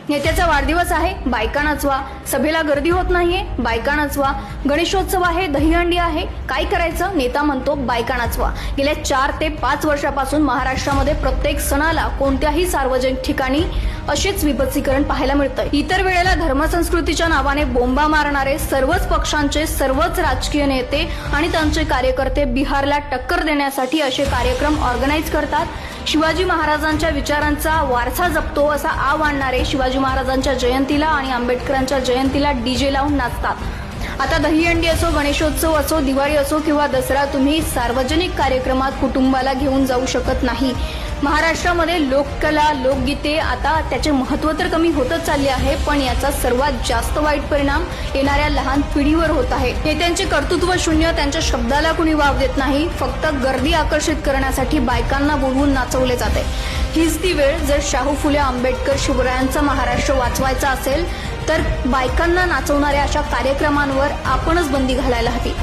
नेत्याचा वाढदिवस आहे, बायका नाचवा. सभेला गर्दी होत नाहीये, बायका नाचवा. गणेशोत्सव आहे, दहीहंडी आहे, काय करायचं? नेता म्हणतो बायका नाचवा. गेल्या 4 ते 5 वर्षापासून महाराष्ट्रामध्ये प्रत्येक सणाला कोणत्याही सार्वजनिक ठिकाणी असेच विभत्सीकरण पाहायला मिळतंय. इतर वेळेला धर्मसंस्कृतीच्या नावाने बोंबा मारणारे सर्वच पक्षांचे सर्वच राजकीय नेते आणि त्यांचे कार्यकर्ते बिहारला टक्कर देण्यासाठी असे कार्यक्रम ऑर्गनाईज करतात. शिवाजी महाराजांच्या विचारांचा वारसा जपतो असा आव आणणारे शिवाजी महाराजांच्या जयंतीला आणि आंबेडकरांच्या जयंतीला डीजे लावून नाचतात. आता दहीहंडी असो, गणेशोत्सव असो, दिवाळी असो किंवा दसरा, तुम्ही सार्वजनिक कार्यक्रमात कुटुंबाला घेऊन जाऊ शकत नाही. महाराष्ट्रामध्ये लोककला, लोकगीते आता त्याचे महत्त्व तर कमी होतच चालले आहे, पण याचा सर्वात जास्त वाईट परिणाम येणाऱ्या लहान पिढीवर होत आहे. नेत्यांचे कर्तृत्व शून्य, त्यांच्या शब्दाला कुणी वाव देत नाही. फक्त गर्दी आकर्षित करण्यासाठी बायकांना बोलवून नाचवले जाते. हीच ती वेळ, जर शाहू फुले आंबेडकर शिवरायांचा महाराष्ट्र वाचवायचा असेल तर बायकांना नाचवणाऱ्या अशा कार्यक्रमांवर आपणच बंदी घालायला हवी.